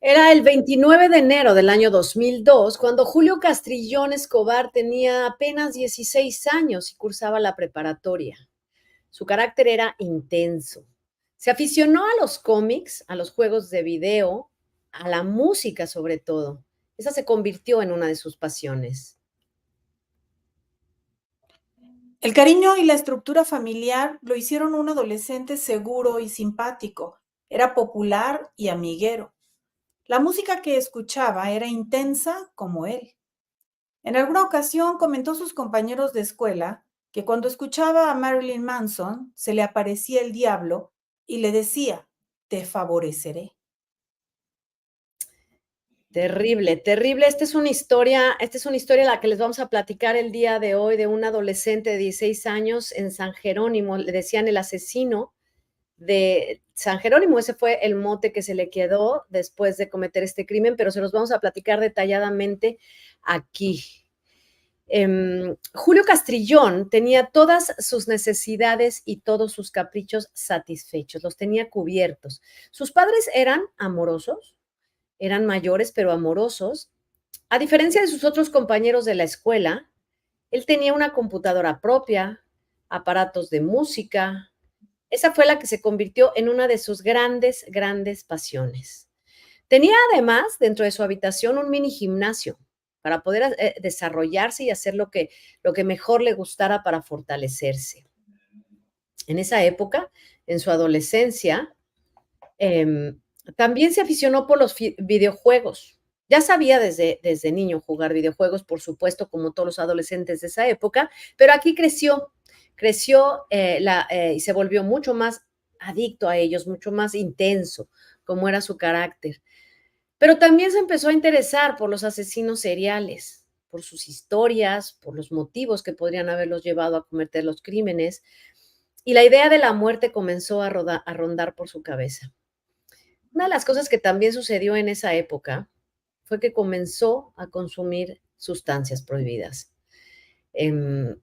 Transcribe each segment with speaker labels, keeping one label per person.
Speaker 1: Era el 29 de enero del año 2002, cuando Julio Castrillón Escobar tenía apenas 16 años y cursaba la preparatoria. Su carácter era intenso. Se aficionó a los cómics, a los juegos de video, a la música sobre todo. Esa se convirtió en una de sus pasiones.
Speaker 2: El cariño y la estructura familiar lo hicieron un adolescente seguro y simpático. Era popular y amiguero. La música que escuchaba era intensa como él. En alguna ocasión comentó a sus compañeros de escuela que cuando escuchaba a Marilyn Manson se le aparecía el diablo y le decía, te favoreceré.
Speaker 1: Terrible, terrible. Esta es una historia la que les vamos a platicar el día de hoy de un adolescente de 16 años en San Jerónimo. Le decían el asesino de San Jerónimo. Ese fue el mote que se le quedó después de cometer este crimen, pero se los vamos a platicar detalladamente aquí. Julio Castrillón tenía todas sus necesidades y todos sus caprichos satisfechos, los tenía cubiertos. Sus padres eran amorosos, eran mayores pero amorosos. A diferencia de sus otros compañeros de la escuela, él tenía una computadora propia, aparatos de música. Esa fue la que se convirtió en una de sus grandes, grandes pasiones. Tenía además dentro de su habitación un mini gimnasio para poder desarrollarse y hacer lo que mejor le gustara para fortalecerse. En esa época, en su adolescencia, eh, también se aficionó por los videojuegos. Ya sabía desde niño jugar videojuegos, por supuesto, como todos los adolescentes de esa época, pero aquí creció y se volvió mucho más adicto a ellos, mucho más intenso, como era su carácter. Pero también se empezó a interesar por los asesinos seriales, por sus historias, por los motivos que podrían haberlos llevado a cometer los crímenes, y la idea de la muerte comenzó a rondar por su cabeza. Una de las cosas que también sucedió en esa época fue que comenzó a consumir sustancias prohibidas. Em,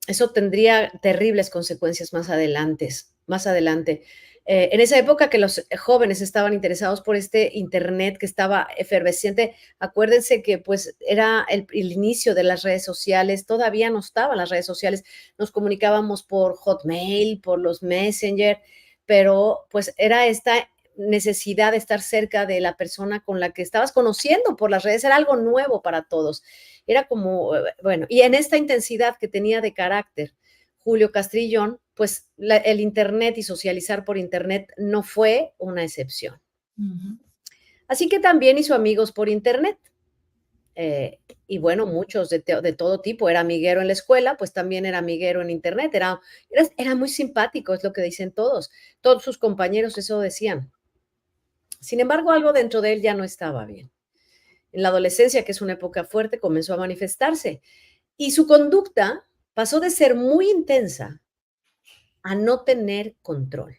Speaker 1: Eso tendría terribles consecuencias más adelante. En esa época que los jóvenes estaban interesados por este Internet que estaba efervesciente, acuérdense que pues era el inicio de las redes sociales, todavía no estaban las redes sociales, nos comunicábamos por Hotmail, por los Messenger, pero pues era esta necesidad de estar cerca de la persona con la que estabas conociendo por las redes, era algo nuevo para todos. Era como, bueno, y en esta intensidad que tenía de carácter Julio Castrillón, pues el Internet y socializar por Internet no fue una excepción.
Speaker 2: Ujú.
Speaker 1: Así que también hizo amigos por Internet. Y bueno, muchos de todo tipo. Era amiguero en la escuela, pues también era amiguero en Internet. Era muy simpático, es lo que dicen todos. Todos sus compañeros eso decían. Sin embargo, algo dentro de él ya no estaba bien. En la adolescencia, que es una época fuerte, comenzó a manifestarse. Y su conducta pasó de ser muy intensa a no tener control.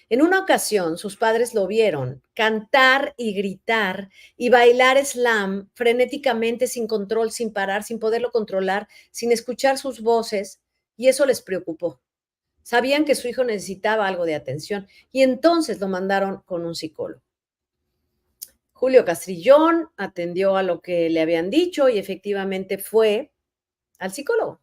Speaker 1: En una ocasión, sus padres lo vieron cantar y gritar y bailar slam frenéticamente, sin control, sin parar, sin poderlo controlar, sin escuchar sus voces, y eso les preocupó. Sabían que su hijo necesitaba algo de atención y entonces lo mandaron con un psicólogo. Julio Castrillón atendió a lo que le habían dicho y efectivamente fue al psicólogo.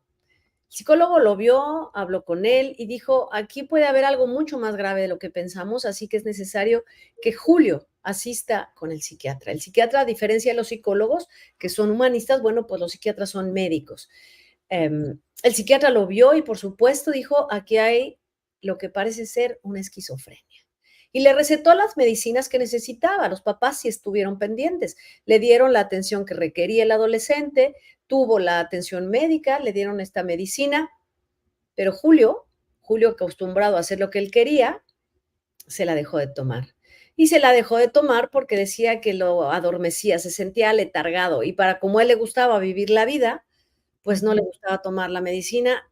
Speaker 1: El psicólogo lo vio, habló con él y dijo, aquí puede haber algo mucho más grave de lo que pensamos, así que es necesario que Julio asista con el psiquiatra. El psiquiatra, a diferencia de los psicólogos, que son humanistas, bueno, pues los psiquiatras son médicos. El psiquiatra lo vio y por supuesto dijo, aquí hay lo que parece ser una esquizofrenia. Y le recetó las medicinas que necesitaba. Los papás sí estuvieron pendientes. Le dieron la atención que requería el adolescente, tuvo la atención médica, le dieron esta medicina, pero Julio acostumbrado a hacer lo que él quería, se la dejó de tomar. Y se la dejó de tomar porque decía que lo adormecía, se sentía letargado y para como a él le gustaba vivir la vida, pues no le gustaba tomar la medicina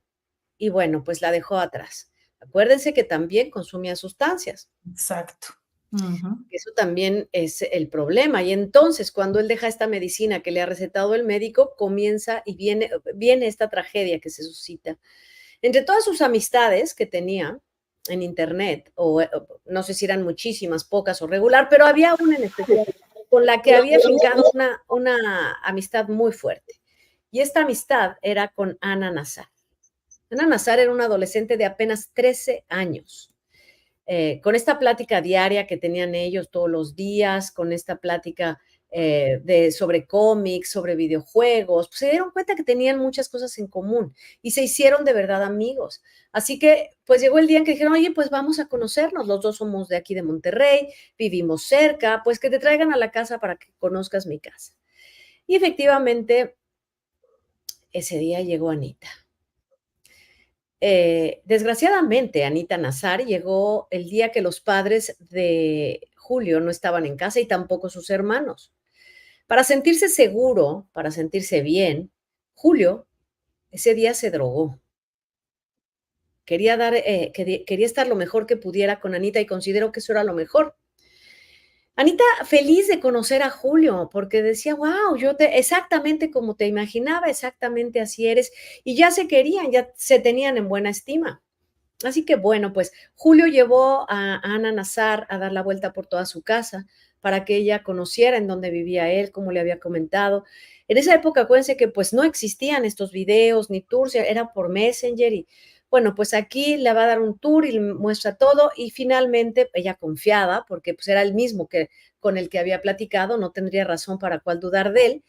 Speaker 1: y bueno, pues la dejó atrás. Acuérdense que también consumía sustancias.
Speaker 2: Exacto. Ujú.
Speaker 1: Eso también es el problema. Y entonces, cuando él deja esta medicina que le ha recetado el médico, comienza y viene esta tragedia que se suscita. Entre todas sus amistades que tenía en internet, o no sé si eran muchísimas, pocas o regular, pero había una en especial con la que había fincado una amistad muy fuerte. Y esta amistad era con Ana Nazar. Ana Nazar era una adolescente de apenas 13 años. Con esta plática diaria que tenían ellos todos los días, con esta plática sobre cómics, sobre videojuegos, pues se dieron cuenta que tenían muchas cosas en común y se hicieron de verdad amigos. Así que pues llegó el día en que dijeron, oye, pues vamos a conocernos, los dos somos de aquí de Monterrey, vivimos cerca, pues que te traigan a la casa para que conozcas mi casa. Y efectivamente, ese día llegó Anita. Desgraciadamente, Anita Nazar llegó el día que los padres de Julio no estaban en casa y tampoco sus hermanos. Para sentirse seguro, para sentirse bien, Julio ese día se drogó. Quería estar lo mejor que pudiera con Anita y consideró que eso era lo mejor. Anita feliz de conocer a Julio, porque decía, wow, exactamente como te imaginaba, exactamente así eres, y ya se querían, ya se tenían en buena estima. Así que bueno, pues Julio llevó a Ana Nazar a dar la vuelta por toda su casa para que ella conociera en dónde vivía él, como le había comentado. En esa época, acuérdense que pues no existían estos videos ni tours, era por Messenger y bueno, pues aquí le va a dar un tour y le muestra todo y finalmente ella confiada, porque pues era el mismo que con el que había platicado, no tendría razón para cuál dudar de él.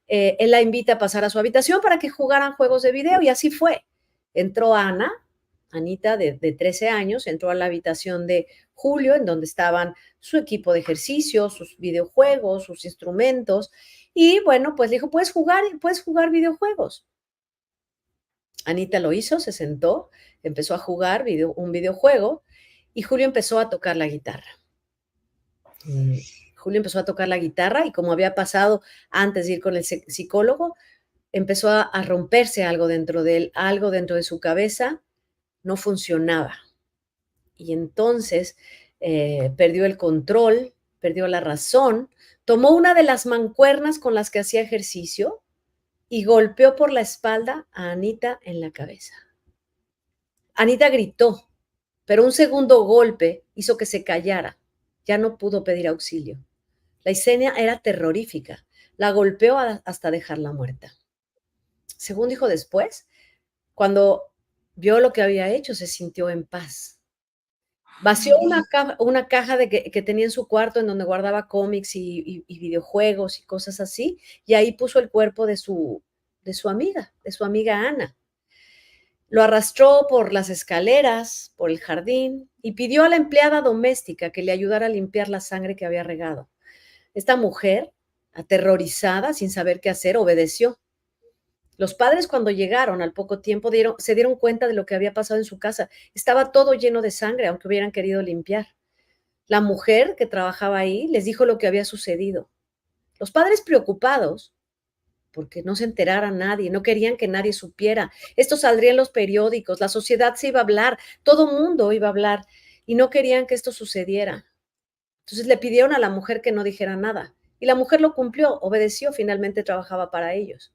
Speaker 1: Él la invita a pasar a su habitación para que jugaran juegos de video y así fue. Entró Anita de 13 años, entró a la habitación de Julio, en donde estaban su equipo de ejercicio, sus videojuegos, sus instrumentos, y bueno, pues le dijo, puedes jugar videojuegos. Anita lo hizo, se sentó, empezó a jugar un videojuego y Julio empezó a tocar la guitarra. Julio empezó a tocar la guitarra y como había pasado antes de ir con el psicólogo, empezó a romperse algo dentro de él, algo dentro de su cabeza no funcionaba. Y entonces perdió el control, perdió la razón, tomó una de las mancuernas con las que hacía ejercicio y golpeó por la espalda a Anita en la cabeza. Anita gritó, pero un segundo golpe hizo que se callara. Ya no pudo pedir auxilio. La escena era terrorífica. La golpeó hasta dejarla muerta. Según dijo después, cuando vio lo que había hecho, se sintió en paz. Vació una caja que tenía en su cuarto en donde guardaba cómics y videojuegos y cosas así, y ahí puso el cuerpo de su amiga Ana. Lo arrastró por las escaleras, por el jardín, y pidió a la empleada doméstica que le ayudara a limpiar la sangre que había regado. Esta mujer, aterrorizada, sin saber qué hacer, obedeció. Los padres cuando llegaron al poco tiempo se dieron cuenta de lo que había pasado en su casa. Estaba todo lleno de sangre, aunque hubieran querido limpiar. La mujer que trabajaba ahí les dijo lo que había sucedido. Los padres preocupados, porque no se enterara nadie, no querían que nadie supiera. Esto saldría en los periódicos, la sociedad se iba a hablar, todo mundo iba a hablar, y no querían que esto sucediera. Entonces le pidieron a la mujer que no dijera nada, y la mujer lo cumplió, obedeció, finalmente trabajaba para ellos.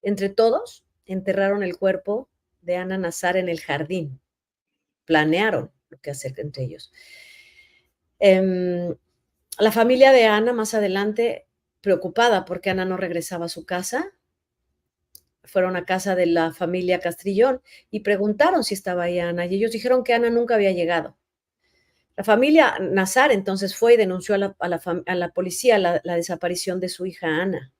Speaker 1: Entre todos, enterraron el cuerpo de Ana Nazar en el jardín. Planearon lo que hacer entre ellos. La familia de Ana, más adelante, preocupada porque Ana no regresaba a su casa, fueron a casa de la familia Castrillón y preguntaron si estaba ahí Ana, y ellos dijeron que Ana nunca había llegado. La familia Nazar entonces fue y denunció a la policía la desaparición de su hija Ana.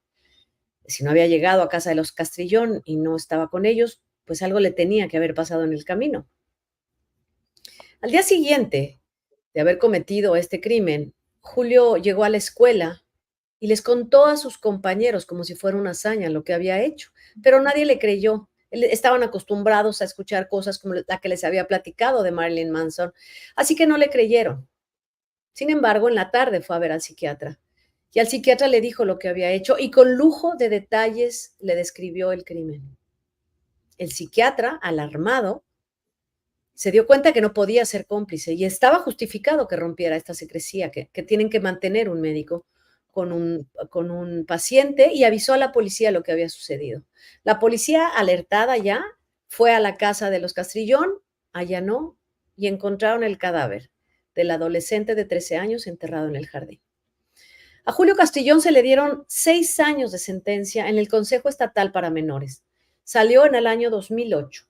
Speaker 1: Si no había llegado a casa de los Castrillón y no estaba con ellos, pues algo le tenía que haber pasado en el camino. Al día siguiente de haber cometido este crimen, Julio llegó a la escuela y les contó a sus compañeros como si fuera una hazaña lo que había hecho, pero nadie le creyó. Estaban acostumbrados a escuchar cosas como la que les había platicado de Marilyn Manson, así que no le creyeron. Sin embargo, en la tarde fue a ver al psiquiatra y al psiquiatra le dijo lo que había hecho y con lujo de detalles le describió el crimen. El psiquiatra, alarmado, se dio cuenta que no podía ser cómplice y estaba justificado que rompiera esta secrecía que tienen que mantener un médico con un paciente y avisó a la policía lo que había sucedido. La policía, alertada ya, fue a la casa de los Castrillón, allanó y encontraron el cadáver del adolescente de 13 años enterrado en el jardín. A Julio Castrillón se le dieron 6 años de sentencia en el Consejo Estatal para Menores. Salió en el año 2008.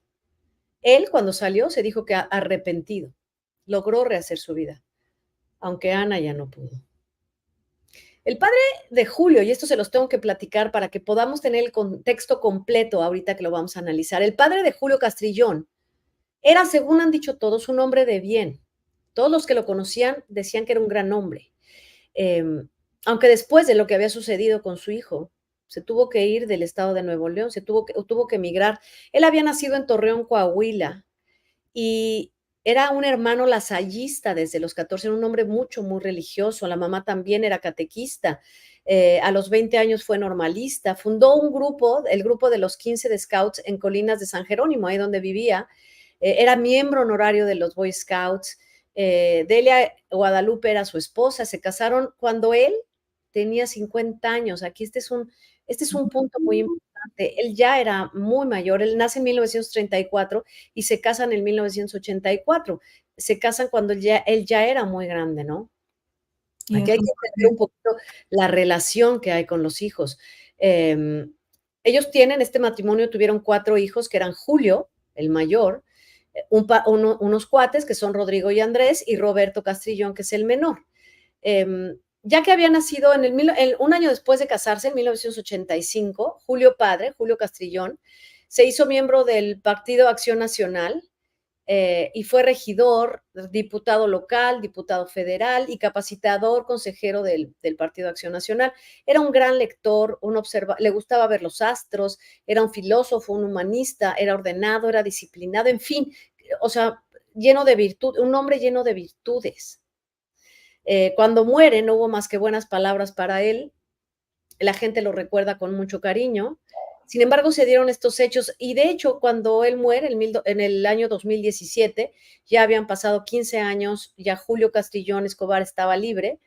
Speaker 1: Él, cuando salió, se dijo que arrepentido. Logró rehacer su vida, aunque Ana ya no pudo. El padre de Julio, y esto se los tengo que platicar para que podamos tener el contexto completo ahorita que lo vamos a analizar. El padre de Julio Castrillón era, según han dicho todos, un hombre de bien. Todos los que lo conocían decían que era un gran hombre. Eh, Aunque después de lo que había sucedido con su hijo, se tuvo que ir del estado de Nuevo León, tuvo que emigrar. Él había nacido en Torreón, Coahuila, y era un hermano lasallista desde los 14, era un hombre muy religioso. La mamá también era catequista. A los 20 años fue normalista. Fundó un grupo, el grupo de los 15 de Scouts en Colinas de San Jerónimo, ahí donde vivía. Era miembro honorario de los Boy Scouts. Delia Guadalupe era su esposa. Se casaron cuando él tenía 50 años. Aquí este es un punto muy importante. Él ya era muy mayor. Él nace en 1934 y se casan en 1984. Se casan cuando él ya era muy grande, ¿no? Aquí hay que entender un poquito la relación que hay con los hijos. Ellos este matrimonio tuvieron 4 hijos, que eran Julio, el mayor, unos cuates que son Rodrigo y Andrés, y Roberto Castrillón, que es el menor. Ya que había nacido un año después de casarse, en 1985, Julio padre, Julio Castrillón, se hizo miembro del Partido Acción Nacional, y fue regidor, diputado local, diputado federal y capacitador consejero del Partido Acción Nacional. Era un gran lector, le gustaba ver los astros, era un filósofo, un humanista, era ordenado, era disciplinado, en fin, o sea, lleno de virtud, un hombre lleno de virtudes. Cuando muere no hubo más que buenas palabras para él, la gente lo recuerda con mucho cariño. Sin embargo, se dieron estos hechos y de hecho, cuando él muere en el año 2017, ya habían pasado 15 años, ya Julio Castrillón Escobar estaba libre.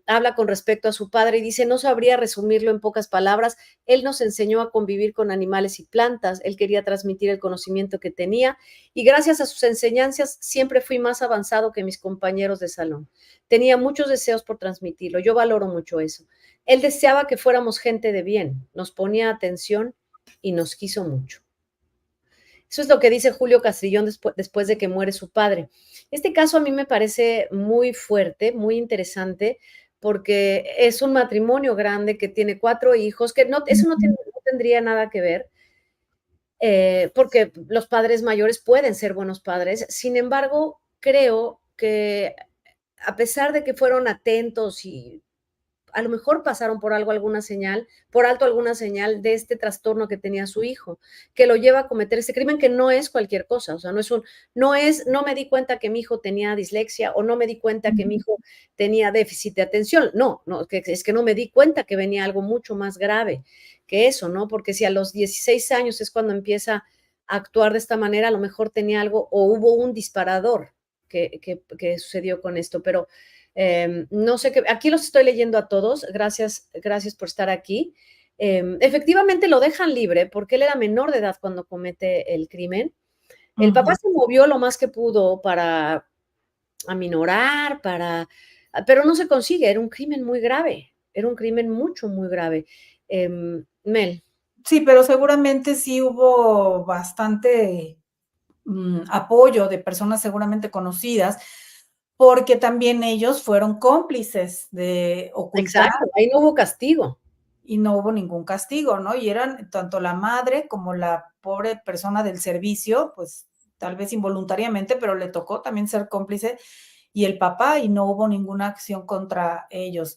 Speaker 1: Habla con respecto a su padre y dice: no sabría resumirlo en pocas palabras, él nos enseñó a convivir con animales y plantas, él quería transmitir el conocimiento que tenía y gracias a sus enseñanzas siempre fui más avanzado que mis compañeros de salón. Tenía muchos deseos por transmitirlo, yo valoro mucho eso. Él deseaba que fuéramos gente de bien, nos ponía atención y nos quiso mucho. Eso es lo que dice Julio Castrillón después de que muere su padre. Este caso a mí me parece muy fuerte, muy interesante, porque es un matrimonio grande que tiene 4 hijos, que eso no tendría nada que ver, porque los padres mayores pueden ser buenos padres. Sin embargo, creo que a pesar de que fueron atentos y a lo mejor pasaron por alto alguna señal de este trastorno que tenía su hijo, que lo lleva a cometer este crimen, que no es cualquier cosa. O sea, no me di cuenta que mi hijo tenía dislexia o no me di cuenta que mi hijo tenía déficit de atención. No, es que no me di cuenta que venía algo mucho más grave que eso, ¿no? Porque si a los 16 años es cuando empieza a actuar de esta manera, a lo mejor tenía algo o hubo un disparador que sucedió con esto, pero no sé qué, aquí los estoy leyendo a todos, gracias por estar aquí. Efectivamente lo dejan libre porque él era menor de edad cuando comete el crimen. El papá se movió lo más que pudo para aminorar, pero no se consigue, era un crimen muy grave, era un crimen muy grave. Mel.
Speaker 2: Sí, pero seguramente sí hubo bastante apoyo de personas seguramente conocidas, porque también ellos fueron cómplices de ocultar.
Speaker 1: Exacto, ahí no hubo castigo.
Speaker 2: Y no hubo ningún castigo, ¿no? Y eran tanto la madre como la pobre persona del servicio, pues tal vez involuntariamente, pero le tocó también ser cómplice, y el papá, y no hubo ninguna acción contra ellos.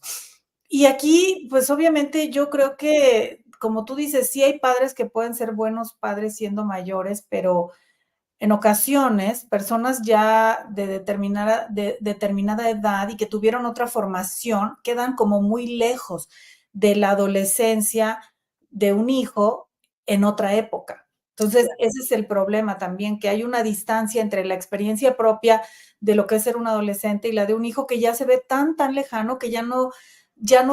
Speaker 2: Y aquí, pues obviamente yo creo que, como tú dices, sí hay padres que pueden ser buenos padres siendo mayores, pero en ocasiones, personas ya de determinada edad y que tuvieron otra formación, quedan como muy lejos de la adolescencia de un hijo en otra época. Entonces, ese es el problema también, que hay una distancia entre la experiencia propia de lo que es ser un adolescente y la de un hijo que ya se ve tan lejano que ya no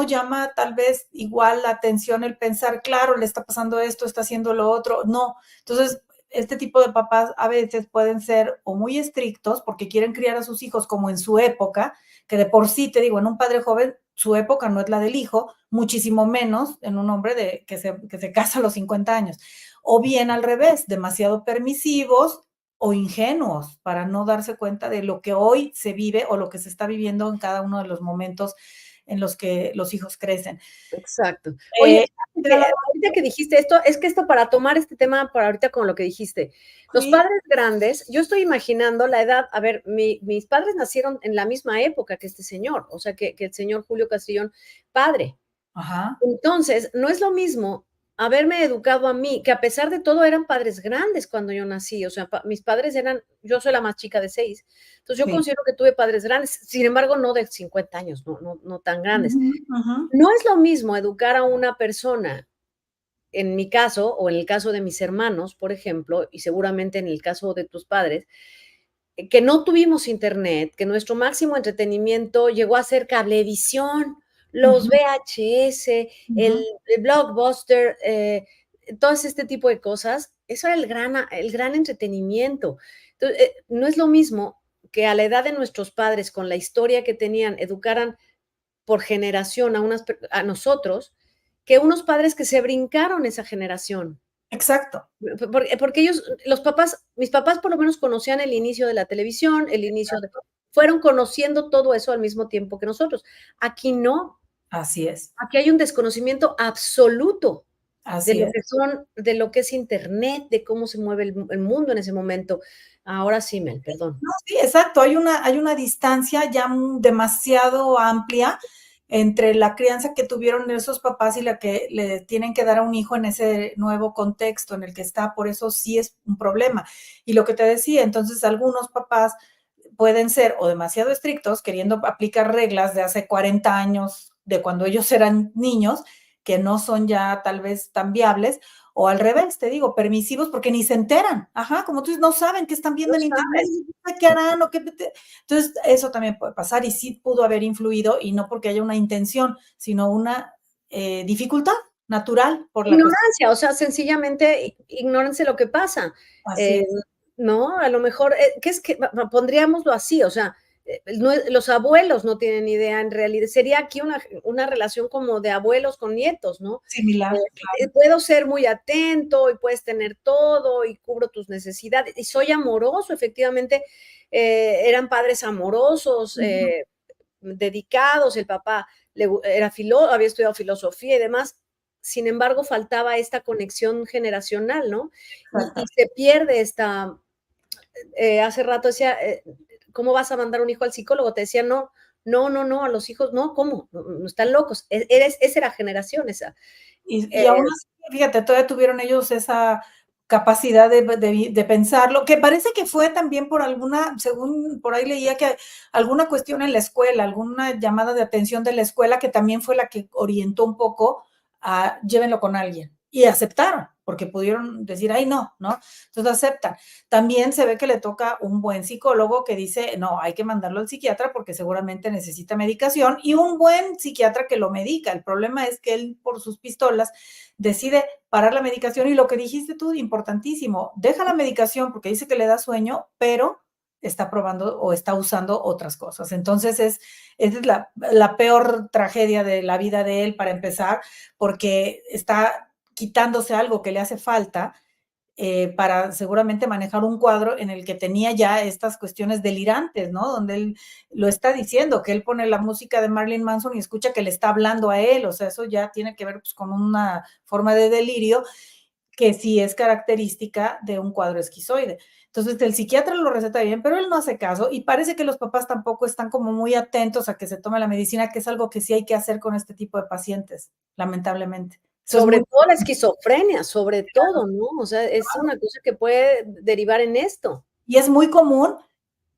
Speaker 2: llama tal vez igual la atención el pensar, claro, le está pasando esto, está haciendo lo otro. No. Entonces, este tipo de papás a veces pueden ser o muy estrictos porque quieren criar a sus hijos como en su época, que de por sí, te digo, en un padre joven su época no es la del hijo, muchísimo menos en un hombre que se casa a los 50 años. O bien al revés, demasiado permisivos o ingenuos para no darse cuenta de lo que hoy se vive o lo que se está viviendo en cada uno de los momentos en los que los hijos crecen.
Speaker 1: Exacto. Oye, fíjate que
Speaker 2: Claro,
Speaker 1: ahorita que dijiste esto, es que esto para tomar este tema para ahorita con lo que dijiste, los
Speaker 2: sí,
Speaker 1: padres grandes, yo estoy imaginando la edad, a ver, mis padres nacieron en la misma época que este señor, o sea, que el señor Julio Castrillón, padre.
Speaker 2: ajá,
Speaker 1: Entonces, no es lo mismo haberme educado a mí, que a pesar de todo eran padres grandes cuando yo nací, o sea, mis padres eran, yo soy la más chica de 6, entonces yo
Speaker 2: sí.
Speaker 1: considero que tuve padres grandes, sin embargo, no de 50 años, no tan grandes.
Speaker 2: Ujú, ujú.
Speaker 1: No es lo mismo educar a una persona, en mi caso, o en el caso de mis hermanos, por ejemplo, y seguramente en el caso de tus padres, que no tuvimos internet, que nuestro máximo entretenimiento llegó a ser cablevisión, los
Speaker 2: Ujú,
Speaker 1: VHS,
Speaker 2: ujú.
Speaker 1: el Blockbuster, todo este tipo de cosas, eso era el gran entretenimiento. Entonces, no es lo mismo que a la edad de nuestros padres, con la historia que tenían, educaran por generación a nosotros, que unos padres que se brincaron esa generación.
Speaker 2: Exacto,
Speaker 1: Porque ellos, los papás, mis papás por lo menos conocían el inicio de la televisión, el inicio de, fueron conociendo todo eso al mismo tiempo que nosotros. Aquí no,
Speaker 2: así es,
Speaker 1: aquí hay un desconocimiento absoluto de
Speaker 2: así
Speaker 1: lo
Speaker 2: es.
Speaker 1: que son, de lo que es internet, de cómo se mueve el mundo en ese momento. Ahora sí, Mel, perdón.
Speaker 2: No, sí, exacto, hay una distancia ya demasiado amplia entre la crianza que tuvieron esos papás y la que le tienen que dar a un hijo en ese nuevo contexto en el que está, por eso sí es un problema. Y lo que te decía, entonces algunos papás pueden ser o demasiado estrictos, queriendo aplicar reglas de hace 40 años, de cuando ellos eran niños, que no son ya tal vez tan viables, o al revés, te digo, permisivos porque ni se enteran. Ajá, como tú dices, no saben qué están
Speaker 1: No
Speaker 2: viendo en internet,
Speaker 1: sabes.
Speaker 2: qué harán o qué. Entonces, eso también puede pasar y sí pudo haber influido, y no porque haya una intención, sino una dificultad natural por la cuestión.
Speaker 1: Ignorancia, o sea, sencillamente ignórense lo que pasa.
Speaker 2: Así
Speaker 1: Eh,
Speaker 2: es.
Speaker 1: ¿No? A lo mejor, ¿qué es que? Pondríamoslo así, o sea, los abuelos no tienen idea en realidad. Sería aquí una relación como de abuelos con nietos, ¿no?
Speaker 2: Similar, claro.
Speaker 1: Puedo ser muy atento y puedes tener todo y cubro tus necesidades y soy amoroso, efectivamente, eran padres amorosos,
Speaker 2: Ujú,
Speaker 1: dedicados, el papá había estudiado filosofía y demás, sin embargo, faltaba esta conexión generacional, ¿no? Y
Speaker 2: exactamente.
Speaker 1: se pierde esta, hace rato decía, ¿cómo vas a mandar un hijo al psicólogo? Te decía, no, no, a los hijos, no, ¿cómo? No, están locos. Esa era generación, esa.
Speaker 2: Y aún
Speaker 1: Eh,
Speaker 2: así, fíjate, todavía tuvieron ellos esa capacidad de pensarlo, que parece que fue también por alguna, según por ahí leía que alguna cuestión en la escuela, alguna llamada de atención de la escuela que también fue la que orientó un poco a llévenlo con alguien. Y aceptaron, porque pudieron decir, ay, no, ¿no? Entonces aceptan. También se ve que le toca un buen psicólogo que dice, no, hay que mandarlo al psiquiatra porque seguramente necesita medicación, y un buen psiquiatra que lo medica. El problema es que él, por sus pistolas, decide parar la medicación, y lo que dijiste tú, importantísimo, deja la medicación porque dice que le da sueño, pero está probando o está usando otras cosas. Entonces es la peor tragedia de la vida de él para empezar, porque está quitándose algo que le hace falta para seguramente manejar un cuadro en el que tenía ya estas cuestiones delirantes, ¿no? Donde él lo está diciendo, que él pone la música de Marilyn Manson y escucha que le está hablando a él, o sea, eso ya tiene que ver pues, con una forma de delirio que sí es característica de un cuadro esquizoide. Entonces el psiquiatra lo receta bien, pero él no hace caso, y parece que los papás tampoco están como muy atentos a que se tome la medicina, que es algo que sí hay que hacer con este tipo de pacientes, lamentablemente. Eso es
Speaker 1: Sobre
Speaker 2: muy
Speaker 1: todo la esquizofrenia, sobre todo, ¿no? O sea, es una cosa que puede derivar en esto.
Speaker 2: y es muy común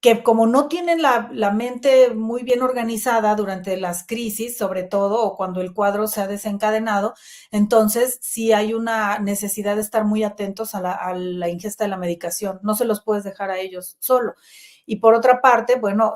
Speaker 2: que como no tienen la mente muy bien organizada durante las crisis, sobre todo, o cuando el cuadro se ha desencadenado, entonces sí hay una necesidad de estar muy atentos a la ingesta de la medicación. No se los puedes dejar a ellos solo. Y por otra parte, bueno,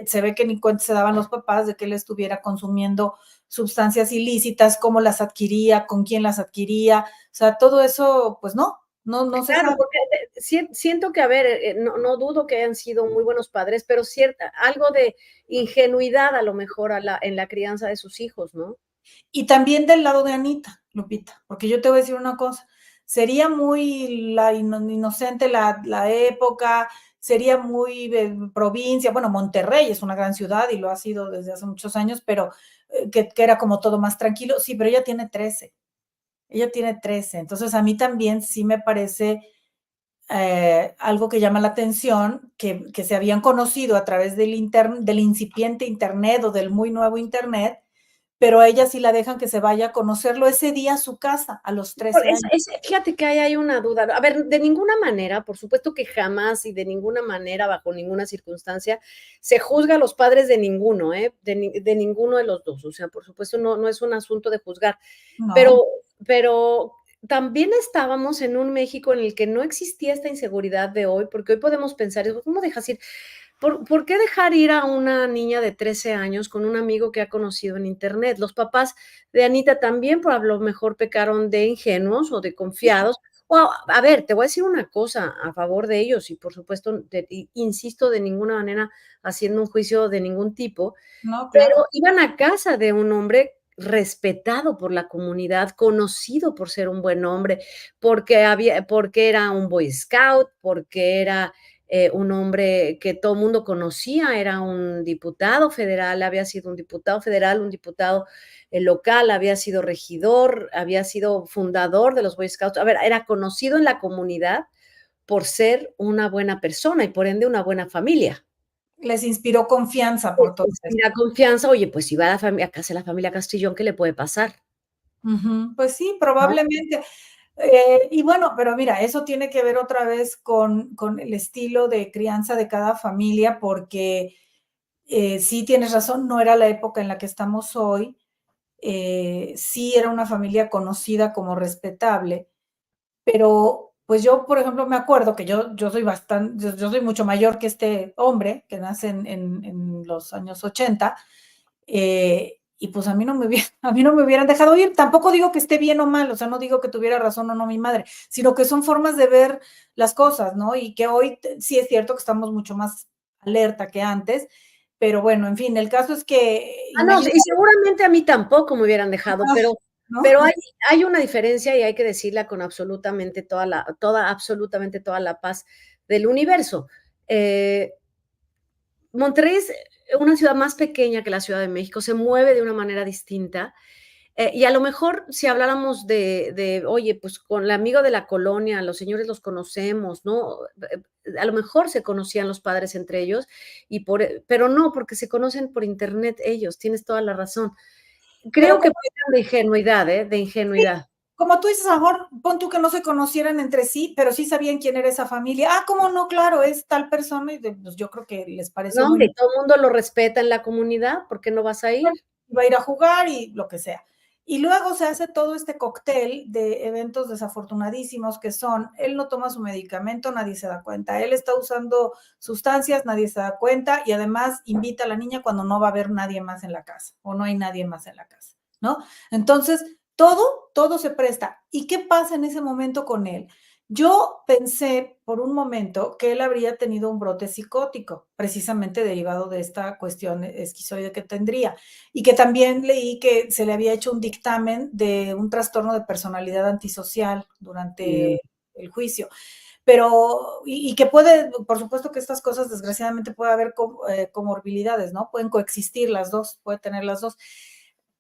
Speaker 2: se ve que ni cuenta se daban los papás de que él estuviera consumiendo sustancias ilícitas, cómo las adquiría, con quién las adquiría, o sea, todo eso, pues no, no se
Speaker 1: Claro,
Speaker 2: sabe.
Speaker 1: porque siento que, a ver, no dudo que hayan sido muy buenos padres, pero cierta algo de ingenuidad a lo mejor en la crianza de sus hijos, ¿no?
Speaker 2: Y también del lado de Anita, Lupita, porque yo te voy a decir una cosa, sería muy inocente la época, sería muy de provincia, bueno, Monterrey es una gran ciudad y lo ha sido desde hace muchos años, pero que era como todo más tranquilo, sí, pero ella tiene 13, entonces a mí también sí me parece algo que llama la atención, que se habían conocido a través del incipiente Internet o del muy nuevo Internet, pero a ella sí la dejan que se vaya a conocerlo ese día a su casa, a los 13 años.
Speaker 1: Fíjate que ahí hay una duda. A ver, de ninguna manera, por supuesto que jamás y de ninguna manera, bajo ninguna circunstancia, se juzga a los padres de ninguno, ¿eh? De ninguno de los dos. O sea, por supuesto, no es un asunto de juzgar.
Speaker 2: No,
Speaker 1: Pero también estábamos en un México en el que no existía esta inseguridad de hoy, porque hoy podemos pensar, ¿cómo dejas ir? ¿Por qué dejar ir a una niña de 13 años con un amigo que ha conocido en Internet? Los papás de Anita también, por a lo mejor pecaron de ingenuos o de
Speaker 2: sí,
Speaker 1: confiados. O a ver, te voy a decir una cosa a favor de ellos y por supuesto, insisto, de ninguna manera haciendo un juicio de ningún tipo,
Speaker 2: no, claro.
Speaker 1: pero iban a casa de un hombre respetado por la comunidad, conocido por ser un buen hombre, porque era un Boy Scout, porque era un hombre que todo el mundo conocía, era un diputado federal, había sido un diputado federal, un diputado local, había sido regidor, había sido fundador de los Boy Scouts. A ver, era conocido en la comunidad por ser una buena persona y por ende una buena familia.
Speaker 2: Les inspiró confianza por todo esto.
Speaker 1: Inspira confianza, oye, pues si va a casa de la familia Castrillón, ¿qué le puede pasar?
Speaker 2: Ujú, pues sí,
Speaker 1: ¿No?
Speaker 2: probablemente. Y bueno, pero mira, eso tiene que ver otra vez con el estilo de crianza de cada familia, porque sí tienes razón, no era la época en la que estamos hoy. Sí era una familia conocida como respetable, pero pues yo, por ejemplo, me acuerdo que yo soy bastante, yo soy mucho mayor que este hombre que nace en los años 80, y pues a mí no me hubiera, a mí no me hubieran dejado ir. Tampoco digo que esté bien o mal, o sea, no digo que tuviera razón o no mi madre, sino que son formas de ver las cosas, ¿no? Y que hoy sí es cierto que estamos mucho más alerta que antes, pero bueno, en fin, el caso es que
Speaker 1: No,
Speaker 2: imagínate,
Speaker 1: y seguramente a mí tampoco me hubieran dejado,
Speaker 2: ¿no?
Speaker 1: pero hay una diferencia y hay que decirla con absolutamente absolutamente toda la paz del universo. Eh, Monterrey es una ciudad más pequeña que la Ciudad de México, se mueve de una manera distinta. Y a lo mejor si habláramos oye, pues con el amigo de la colonia, los señores los conocemos, ¿no? A lo mejor se conocían los padres entre ellos, pero no, porque se conocen por internet ellos, tienes toda la razón.
Speaker 2: Pero
Speaker 1: Creo que pecan de ingenuidad, ¿eh? De
Speaker 2: sí,
Speaker 1: ingenuidad.
Speaker 2: como tú dices, a lo mejor pon tú que no se conocieran entre sí, pero sí sabían quién era esa familia. Ah, ¿cómo no? Claro, es tal persona y pues yo creo que les pareció
Speaker 1: No,
Speaker 2: muy
Speaker 1: hombre,
Speaker 2: normal,
Speaker 1: todo el mundo lo respeta en la comunidad, ¿por qué no vas a ir?
Speaker 2: iba a ir a jugar y lo que sea. Y luego se hace todo este cóctel de eventos desafortunadísimos que son, él no toma su medicamento, nadie se da cuenta, él está usando sustancias, nadie se da cuenta y además invita a la niña cuando no va a haber nadie más en la casa o no hay nadie más en la casa, ¿no? Entonces, todo se presta. ¿Y qué pasa en ese momento con él? Yo pensé por un momento que él habría tenido un brote psicótico, precisamente derivado de esta cuestión esquizoide que tendría, y que también leí que se le había hecho un dictamen de un trastorno de personalidad antisocial
Speaker 1: Mm.
Speaker 2: durante el juicio. Pero, y que puede, por supuesto que estas cosas, desgraciadamente, puede haber comorbilidades, ¿no? Pueden coexistir las dos, puede tener las dos,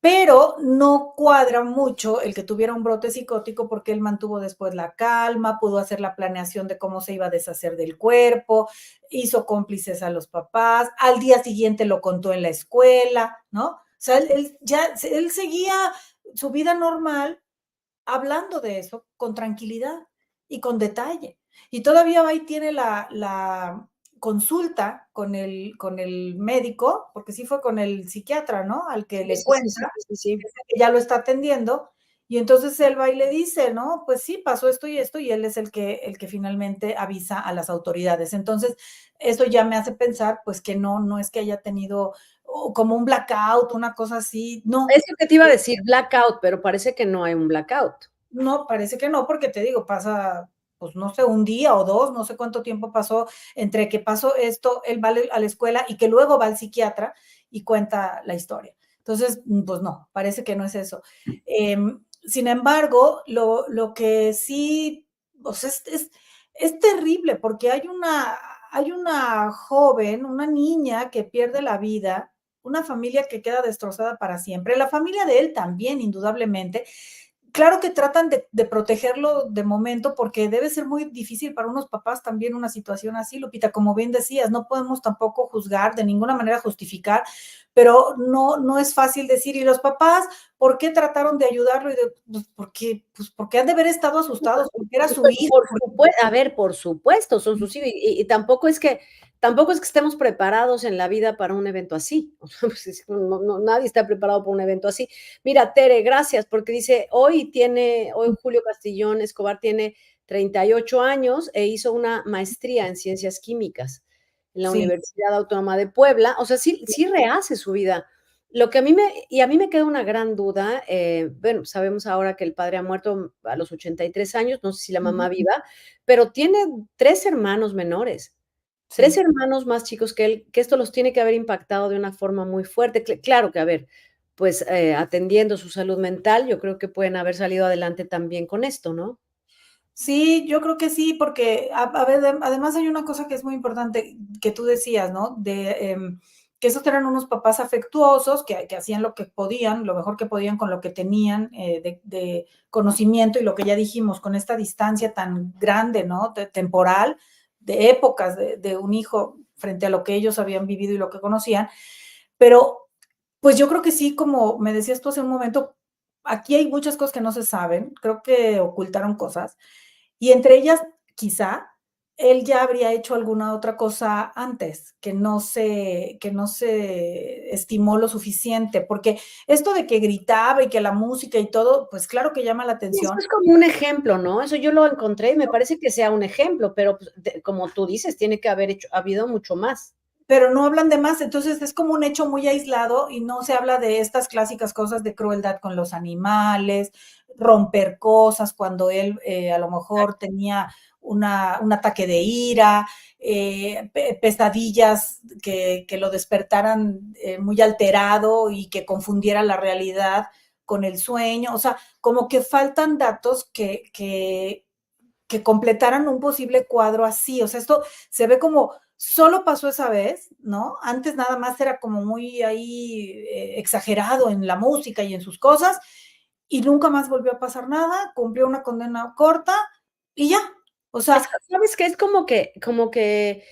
Speaker 2: pero no cuadra mucho el que tuviera un brote psicótico porque él mantuvo después la calma, pudo hacer la planeación de cómo se iba a deshacer del cuerpo, hizo cómplices a los papás, al día siguiente lo contó en la escuela, ¿no? O sea, él seguía su vida normal hablando de eso con tranquilidad y con detalle. Y todavía va y tiene la consulta con el médico, porque sí fue con el psiquiatra, ¿no? Al que
Speaker 1: Sí,
Speaker 2: le
Speaker 1: sí, sí, sí,
Speaker 2: cuenta,
Speaker 1: sí, sí.
Speaker 2: que ya lo está atendiendo, y entonces él va y le dice, ¿no? Pues sí, pasó esto, y él es el que finalmente avisa a las autoridades. Entonces, eso ya me hace pensar, pues que no es que haya tenido como un blackout, una cosa así, no,
Speaker 1: Eso que te iba a decir, blackout, pero parece que no hay un blackout.
Speaker 2: no, parece que no, porque te digo, pasa, pues no sé, un día o dos, no sé cuánto tiempo pasó entre que pasó esto, él va a la escuela y que luego va al psiquiatra y cuenta la historia. Entonces, pues no, parece que no es eso. Sin embargo, lo que sí, pues es terrible porque hay una joven, una niña que pierde la vida, una familia que queda destrozada para siempre, la familia de él también, indudablemente. Claro que tratan de protegerlo de momento, porque debe ser muy difícil para unos papás también una situación así, Lupita, como bien decías, no podemos tampoco juzgar, de ninguna manera justificar, pero no es fácil decir, ¿y los papás por qué trataron de ayudarlo? Y pues porque han de haber estado asustados, porque era su hijo.
Speaker 1: Por supuesto, a ver, por supuesto, son sus hijos, y tampoco es que estemos preparados en la vida para un evento así. O sea, pues, nadie está preparado para un evento así. Mira, Tere, gracias, porque dice, hoy Julio Castillón Escobar tiene 38 años e hizo una maestría en ciencias químicas en la
Speaker 2: Sí,
Speaker 1: Universidad Autónoma de Puebla. O sea, sí rehace su vida. Lo que a mí me queda una gran duda, bueno, sabemos ahora que el padre ha muerto a los 83 años, no sé si la mamá viva, pero tiene 3 hermanos menores, 3
Speaker 2: sí.
Speaker 1: hermanos más chicos que él, que esto los tiene que haber impactado de una forma muy fuerte. Claro que, a ver, pues, atendiendo su salud mental, yo creo que pueden haber salido adelante también con esto, ¿no?
Speaker 2: Sí, yo creo que sí, porque a ver, además hay una cosa que es muy importante que tú decías, ¿no? Que esos eran unos papás afectuosos que hacían lo que podían, lo mejor que podían con lo que tenían de conocimiento y lo que ya dijimos, con esta distancia tan grande, ¿no? Temporal, de épocas de un hijo frente a lo que ellos habían vivido y lo que conocían. Pero pues yo creo que sí, como me decías tú hace un momento, aquí hay muchas cosas que no se saben, creo que ocultaron cosas y entre ellas, quizá, él ya habría hecho alguna otra cosa antes, que no se estimó lo suficiente, porque esto de que gritaba y que la música y todo, pues claro que llama la
Speaker 1: Y eso
Speaker 2: atención,
Speaker 1: es como un ejemplo, ¿no? Eso yo lo encontré y me parece que sea un ejemplo, pero, pues, como tú dices, tiene que haber habido mucho más.
Speaker 2: pero no hablan de más, entonces es como un hecho muy aislado y no se habla de estas clásicas cosas de crueldad con los animales, romper cosas cuando él a lo mejor tenía un ataque de ira, pesadillas que lo despertaran muy alterado y que confundiera la realidad con el sueño, o sea, como que faltan datos que completaran un posible cuadro así. O sea, esto se ve como solo pasó esa vez, ¿no? Antes nada más era como muy ahí exagerado en la música y en sus cosas, y nunca más volvió a pasar nada, cumplió una condena corta y ya. O sea,
Speaker 1: Es que, ¿sabes qué? Es como que,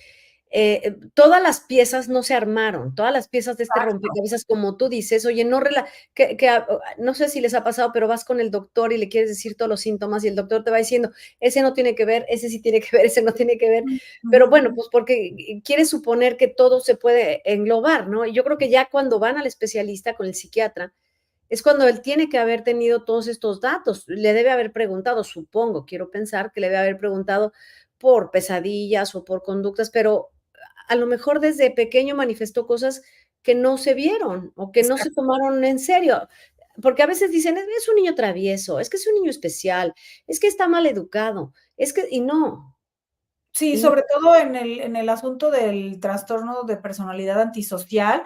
Speaker 1: todas las piezas no se armaron, todas las piezas de este rompecabezas, como tú dices, oye, no sé si les ha pasado, pero vas con el doctor y le quieres decir todos los síntomas, y el doctor te va diciendo: "Ese no tiene que ver, ese sí tiene que ver, ese no tiene que ver", pero bueno, pues, porque quieres suponer que todo se puede englobar, ¿no? Y yo creo que ya cuando van al especialista con el psiquiatra, es cuando él tiene que haber tenido todos estos datos. Le debe haber preguntado, supongo, quiero pensar que le debe haber preguntado por pesadillas o por conductas, pero a lo mejor desde pequeño manifestó cosas que no se vieron o que no se tomaron en serio. Porque a veces dicen: "Es un niño travieso, es que es un niño especial, es que está mal educado, es que",
Speaker 2: sí,
Speaker 1: y no.
Speaker 2: sobre todo en el asunto del trastorno de personalidad antisocial,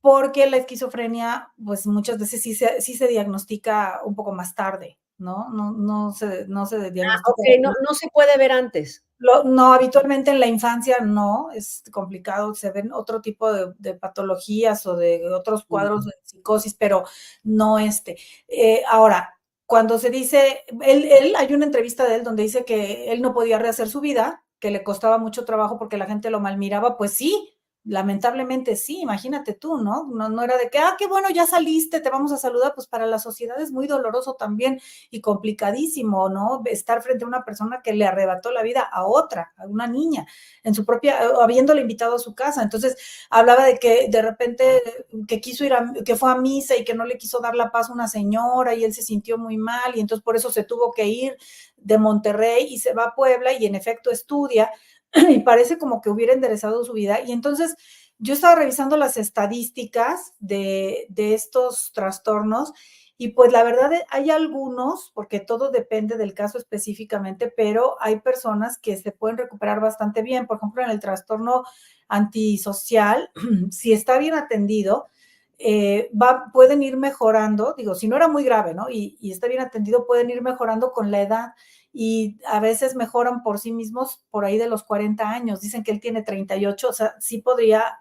Speaker 2: porque la esquizofrenia, pues, muchas veces sí se diagnostica un poco más tarde, ¿no? No se diagnostica.
Speaker 1: Okey, no se puede ver antes.
Speaker 2: No, habitualmente en la infancia no, es complicado, se ven otro tipo de patologías o de otros cuadros
Speaker 1: Ujú.
Speaker 2: de psicosis, pero no este. Ahora, cuando se dice, él hay una entrevista de él donde dice que él no podía rehacer su vida, que le costaba mucho trabajo porque la gente lo malmiraba, pues sí, lamentablemente sí, imagínate tú, ¿no? No era de que, qué bueno, ya saliste, te vamos a saludar, pues para la sociedad es muy doloroso también y complicadísimo, ¿no? Estar frente a una persona que le arrebató la vida a otra, a una niña, en su propia, habiéndole invitado a su casa. Entonces, hablaba de que de repente que quiso que fue a misa y que no le quiso dar la paz a una señora y él se sintió muy mal y entonces por eso se tuvo que ir de Monterrey y se va a Puebla y en efecto estudia y parece como que hubiera enderezado su vida. Y entonces yo estaba revisando las estadísticas de estos trastornos Y pues la verdad hay algunos, porque todo depende del caso específicamente, pero hay personas que se pueden recuperar bastante bien. Por ejemplo, en el trastorno antisocial, si está bien atendido, pueden ir mejorando, digo, si no era muy grave, ¿no? Y está bien atendido, pueden ir mejorando con la edad y a veces mejoran por sí mismos por ahí de los 40 años. Dicen que él tiene 38, o sea, sí podría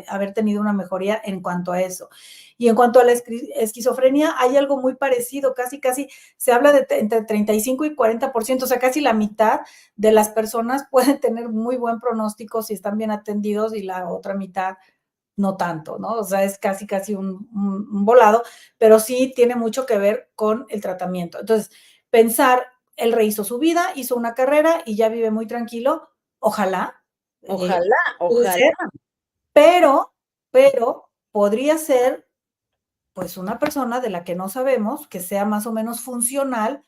Speaker 2: haber tenido una mejoría en cuanto a eso. Y en cuanto a la esquizofrenia, hay algo muy parecido, casi se habla de entre 35 y 40%, o sea, casi la mitad de las personas pueden tener muy buen pronóstico si están bien atendidos y la otra mitad no tanto, ¿no? O sea, es casi un volado, pero sí tiene mucho que ver con el tratamiento. Entonces, pensar, él rehizo su vida, hizo una carrera y ya vive muy tranquilo, ojalá,
Speaker 1: Ojalá,
Speaker 2: puede
Speaker 1: ojalá.
Speaker 2: ser, pero podría ser pues una persona de la que no sabemos, que sea más o menos funcional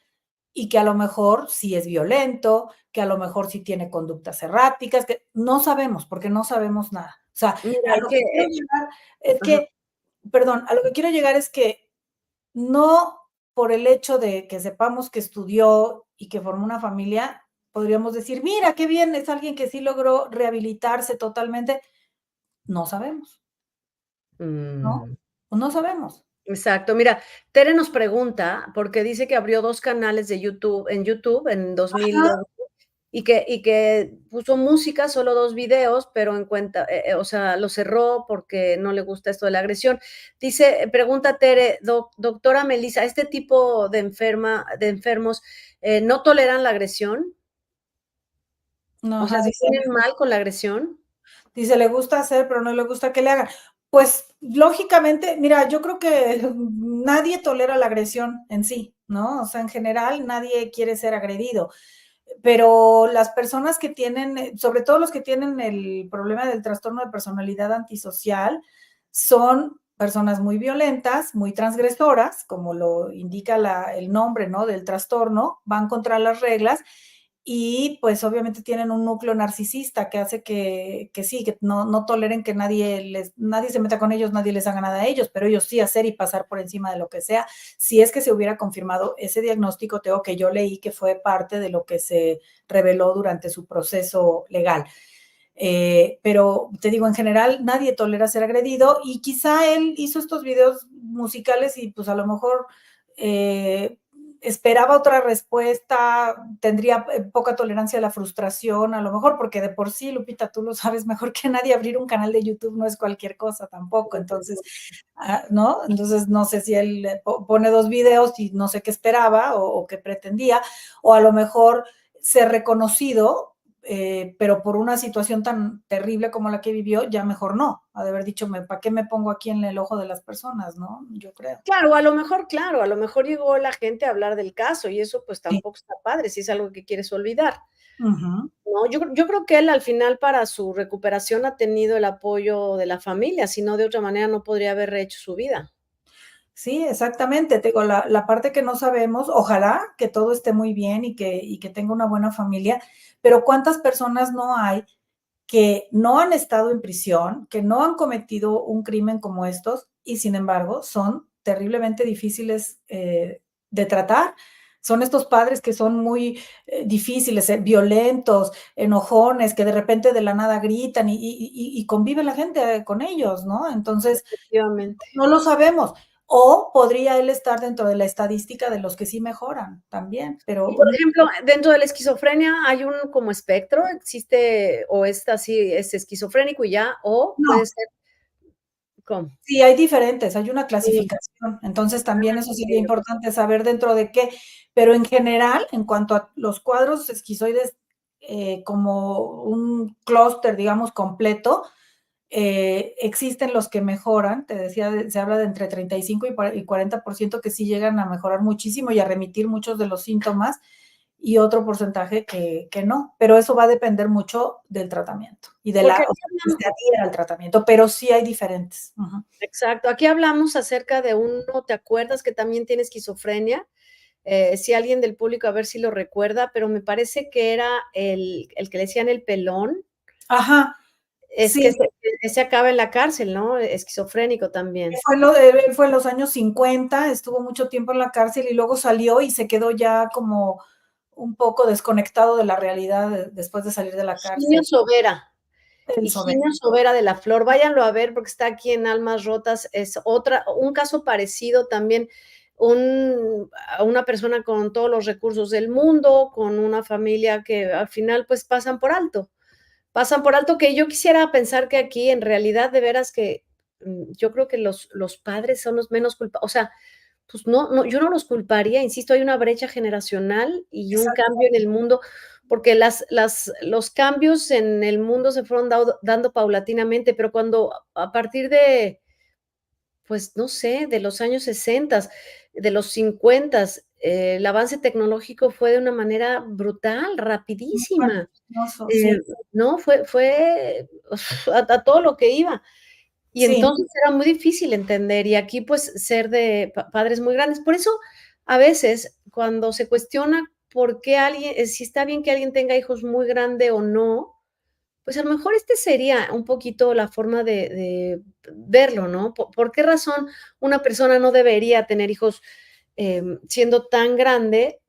Speaker 2: y que a lo mejor sí es violento, que a lo mejor sí tiene conductas erráticas, que no sabemos, porque no sabemos nada. O sea,
Speaker 1: Mira,
Speaker 2: a
Speaker 1: hay
Speaker 2: lo
Speaker 1: que,
Speaker 2: que quiero llegar es
Speaker 1: ajá.
Speaker 2: que, perdón, a lo que quiero llegar es que no por el hecho de que sepamos que estudió y que formó una familia, podríamos decir, mira, qué bien, es alguien que sí logró rehabilitarse totalmente. No sabemos, ¿no?
Speaker 1: Mm.
Speaker 2: No sabemos.
Speaker 1: Exacto. Mira, Tere nos pregunta, porque dice que abrió 2 canales de YouTube en YouTube en
Speaker 2: Ajá.
Speaker 1: 2011 y que puso música, solo 2 videos, pero en cuenta, o sea, lo cerró porque no le gusta esto de la agresión. Dice, pregunta Tere, doctora Melissa, ¿este tipo de enfermos, no toleran la agresión?
Speaker 2: No,
Speaker 1: O sea,
Speaker 2: ajá,
Speaker 1: ¿se
Speaker 2: dice
Speaker 1: ponen mal con la agresión?
Speaker 2: Dice, le gusta hacer, pero no le gusta que le hagan. Pues lógicamente, mira, yo creo que nadie tolera la agresión en sí, ¿no? O sea, en general nadie quiere ser agredido, pero las personas que tienen, sobre todo los que tienen el problema del trastorno de personalidad antisocial, son personas muy violentas, muy transgresoras, como lo indica el nombre, ¿no? Del trastorno, van contra las reglas y pues obviamente tienen un núcleo narcisista que hace que sí, que no toleren que nadie se meta con ellos, nadie les haga nada a ellos, pero ellos sí hacer y pasar por encima de lo que sea. Si es que se hubiera confirmado ese diagnóstico, Teo, que yo leí que fue parte de lo que se reveló durante su proceso legal. Pero te digo, en general nadie tolera ser agredido y quizá él hizo estos videos musicales y pues a lo mejor esperaba otra respuesta, tendría poca tolerancia a la frustración, a lo mejor, porque de por sí, Lupita, tú lo sabes mejor que nadie, abrir un canal de YouTube no es cualquier cosa tampoco, entonces, ¿no? Entonces, no sé si él pone 2 videos y no sé qué esperaba o qué pretendía, o a lo mejor ser reconocido, pero por una situación tan terrible como la que vivió, ya mejor no, ha de haber dicho, ¿para qué me pongo aquí en el ojo de las personas, no? Yo creo.
Speaker 1: Claro, a lo mejor, claro, a lo mejor llegó la gente a hablar del caso y eso, pues,
Speaker 2: Sí.
Speaker 1: tampoco está padre, si es algo que quieres olvidar.
Speaker 2: Ujú.
Speaker 1: No, yo creo que él al final para su recuperación ha tenido el apoyo de la familia, si no, de otra manera no podría haber rehecho su vida.
Speaker 2: Sí, exactamente. Te digo, la parte que no sabemos, ojalá que todo esté muy bien y que tenga una buena familia, pero ¿cuántas personas no hay que no han estado en prisión, que no han cometido un crimen como estos y sin embargo son terriblemente difíciles de tratar? Son estos padres que son muy difíciles, violentos, enojones, que de repente de la nada gritan y convive la gente con ellos, ¿no? Entonces,
Speaker 1: Efectivamente.
Speaker 2: no lo sabemos. O podría él estar dentro de la estadística de los que sí mejoran también,
Speaker 1: Y,
Speaker 2: pero
Speaker 1: por ejemplo, dentro de la esquizofrenia hay un como espectro, existe o es así, es esquizofrénico y ya, o
Speaker 2: no,
Speaker 1: puede ser, ¿cómo?
Speaker 2: sí hay diferentes, hay una
Speaker 1: Sí,
Speaker 2: clasificación. Entonces también eso sería
Speaker 1: okey, okey.
Speaker 2: importante saber dentro de qué, pero en general, en cuanto a los cuadros esquizoides, como un clúster, digamos, completo, existen los que mejoran, te decía, se habla de entre 35 y 40% que sí llegan a mejorar muchísimo y a remitir muchos de los síntomas, y otro porcentaje que no, pero eso va a depender mucho del tratamiento y de
Speaker 1: Porque
Speaker 2: la,
Speaker 1: aquí
Speaker 2: o sea, que
Speaker 1: hablamos
Speaker 2: se adhiera al tratamiento, pero sí hay diferentes. Ujú.
Speaker 1: exacto, aquí hablamos acerca de uno, ¿te acuerdas que también tiene esquizofrenia? Si alguien del público, a ver si lo recuerda, pero me parece que era el que le decían el pelón.
Speaker 2: Ajá,
Speaker 1: Es que
Speaker 2: Sí,
Speaker 1: se acaba en la cárcel, ¿no? Esquizofrénico también.
Speaker 2: él fue en los años 50, estuvo mucho tiempo en la cárcel y luego salió y se quedó ya como un poco desconectado de la realidad después de salir de la
Speaker 1: Higinio
Speaker 2: cárcel.
Speaker 1: Sobera.
Speaker 2: El sobre.
Speaker 1: Higinio Sobera de la Flor, váyanlo a ver porque está aquí en Almas Rotas, es un caso parecido también, una persona con todos los recursos del mundo, con una familia que al final pues pasan por alto que yo quisiera pensar que aquí en realidad de veras que yo creo que los padres son los menos culpables, o sea, pues no, yo no los culparía, insisto, hay una brecha generacional y un
Speaker 2: Exacto.
Speaker 1: cambio en el mundo, porque los cambios en el mundo se fueron dando paulatinamente, pero cuando a partir de, pues no sé, de los años 60, de los 50, el avance tecnológico fue de una manera brutal, rapidísima.
Speaker 2: Vergonzoso,
Speaker 1: Eh,
Speaker 2: sí,
Speaker 1: no, fue a todo lo que iba. Y
Speaker 2: sí,
Speaker 1: entonces era muy difícil entender, y aquí, pues, ser de padres muy grandes. Por eso, a veces, cuando se cuestiona por qué alguien si está bien que alguien tenga hijos muy grande o no, pues, a lo mejor sería un poquito la forma de verlo, ¿no? ¿Por qué razón una persona no debería tener hijos, siendo tan grande?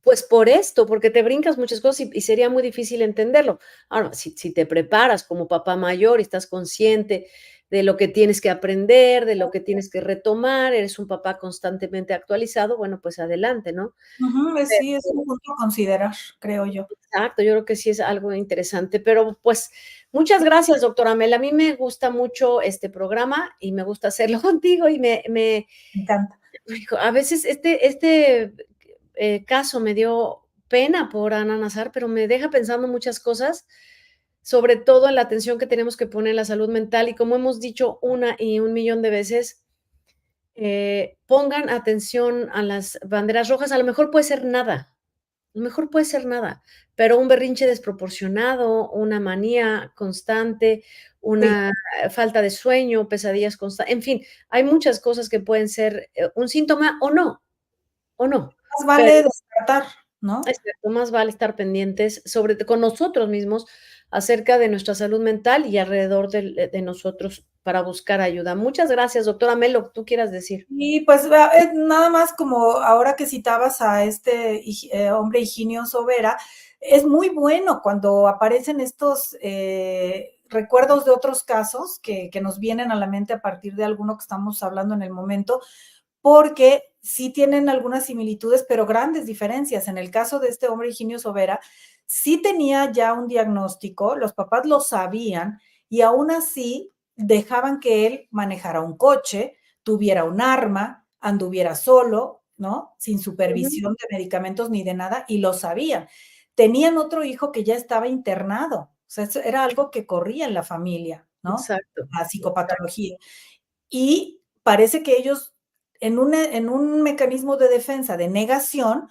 Speaker 1: Pues por esto, porque te brincas muchas cosas y sería muy difícil entenderlo. Ahora, si te preparas como papá mayor y estás consciente de lo que tienes que aprender, de lo que tienes que retomar, eres un papá constantemente actualizado, bueno, pues adelante, ¿no?
Speaker 2: ujú, sí, es un
Speaker 1: Pero
Speaker 2: punto a considerar, creo yo.
Speaker 1: exacto, yo creo que sí es algo interesante, pero, pues, muchas gracias, doctora Mel. A mí me gusta mucho este programa y me gusta hacerlo contigo y
Speaker 2: Me encanta.
Speaker 1: hijo, a veces caso me dio pena por Ana Nazar, pero me deja pensando muchas cosas, sobre todo en la atención que tenemos que poner en la salud mental y como hemos dicho una y un millón de veces, pongan atención a las banderas rojas, a lo mejor puede ser nada, a lo mejor puede ser nada, pero un berrinche desproporcionado, una manía constante,
Speaker 2: Sí,
Speaker 1: una falta de sueño, pesadillas constantes, en fin, hay muchas cosas que pueden ser, un síntoma o no,
Speaker 2: más
Speaker 1: pero
Speaker 2: vale descartar, ¿no?
Speaker 1: exacto, más vale estar pendientes con nosotros mismos acerca de nuestra salud mental y alrededor de nosotros para buscar ayuda. Muchas gracias, doctora Melo, ¿tú quieras decir?
Speaker 2: Y pues nada más como ahora que citabas a este hombre Higinio Sobera, es muy bueno cuando aparecen estos recuerdos de otros casos que nos vienen a la mente a partir de alguno que estamos hablando en el momento, porque sí tienen algunas similitudes, pero grandes diferencias. En el caso de este hombre Higinio Sobera, sí tenía ya un diagnóstico, los papás lo sabían y aún así dejaban que él manejara un coche, tuviera un arma, anduviera solo, ¿no? Sin
Speaker 1: Ujú,
Speaker 2: supervisión de medicamentos ni de nada, y lo sabían. Tenían otro hijo que ya estaba internado, o sea, eso era algo que corría en la familia, ¿no?
Speaker 1: exacto,
Speaker 2: La
Speaker 1: exacto.
Speaker 2: psicopatología. Y parece que ellos, en un mecanismo de defensa, de negación,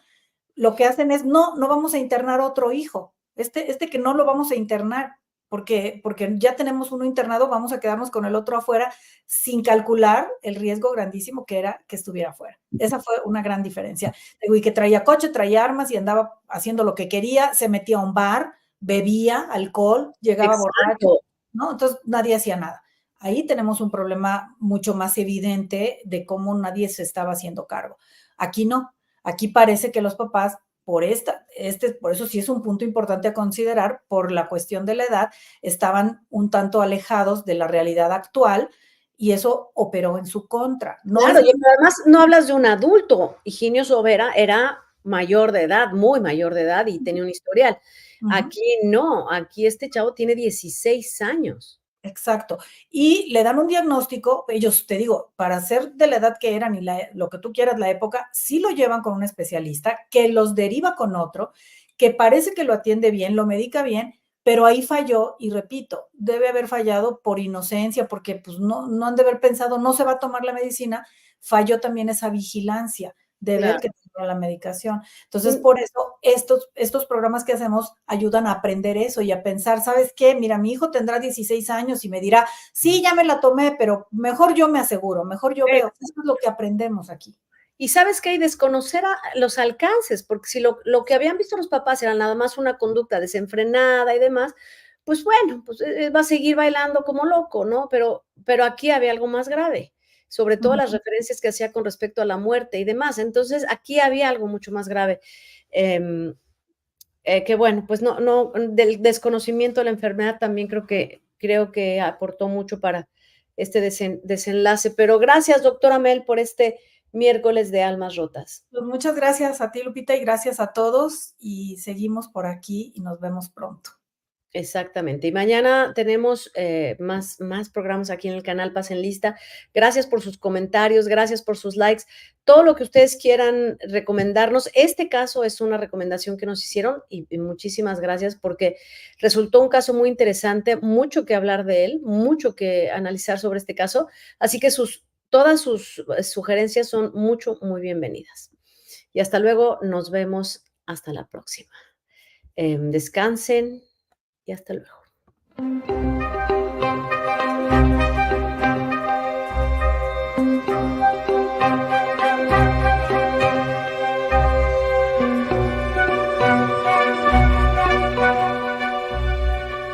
Speaker 2: lo que hacen es, no, no vamos a internar otro hijo, que no lo vamos a internar, porque ya tenemos uno internado, vamos a quedarnos con el otro afuera, sin calcular el riesgo grandísimo que era que estuviera afuera. Esa fue una gran diferencia. Y que traía coche, traía armas y andaba haciendo lo que quería, se metía a un bar, bebía alcohol, llegaba borracho,
Speaker 1: Exacto.
Speaker 2: ¿no? Entonces nadie hacía nada. Ahí tenemos un problema mucho más evidente de cómo nadie se estaba haciendo cargo. Aquí no, aquí parece que los papás, por eso sí es un punto importante a considerar, por la cuestión de la edad, estaban un tanto alejados de la realidad actual y eso operó en su contra. No es
Speaker 1: Claro, y además no hablas de un adulto. Higinio Sobera era mayor de edad, muy mayor de edad y tenía un historial.
Speaker 2: uh-huh.
Speaker 1: Aquí no, aquí este chavo tiene 16 años.
Speaker 2: Exacto. Y le dan un diagnóstico, ellos, te digo, para ser de la edad que eran y lo que tú quieras, la época, sí lo llevan con un especialista que los deriva con otro, que parece que lo atiende bien, lo medica bien, pero ahí falló y repito, debe haber fallado por inocencia, porque pues no han de haber pensado, no se va a tomar la medicina, falló también esa vigilancia de ver
Speaker 1: Claro.
Speaker 2: que tomó la medicación. Entonces,
Speaker 1: Un
Speaker 2: por eso estos programas que hacemos ayudan a aprender eso y a pensar, ¿sabes qué? Mira, mi hijo tendrá 16 años y me dirá, sí, ya me la tomé, pero mejor yo me aseguro, mejor yo veo. Eso es lo que aprendemos aquí.
Speaker 1: Y ¿sabes qué? Y desconocer los alcances, porque si lo que habían visto los papás era nada más una conducta desenfrenada y demás, pues bueno, pues va a seguir bailando como loco, ¿no? Pero aquí había algo más grave, sobre todo las
Speaker 2: Ujú.
Speaker 1: referencias que hacía con respecto a la muerte y demás. Entonces, aquí había algo mucho más grave. Em, que bueno, pues no, del desconocimiento de la enfermedad también creo que aportó mucho para este desenlace. Pero gracias, doctora Mel, por este miércoles de almas rotas.
Speaker 2: Pues muchas gracias a ti, Lupita, y gracias a todos, y seguimos por aquí y nos vemos pronto.
Speaker 1: Exactamente. Y mañana tenemos más programas aquí en el canal Pasen Lista. Gracias por sus comentarios, gracias por sus likes, todo lo que ustedes quieran recomendarnos. Este caso es una recomendación que nos hicieron y muchísimas gracias porque resultó un caso muy interesante, mucho que hablar de él, mucho que analizar sobre este caso. Así que todas sus sugerencias son muy bienvenidas. Y hasta luego, nos vemos hasta la próxima. Descansen y hasta luego.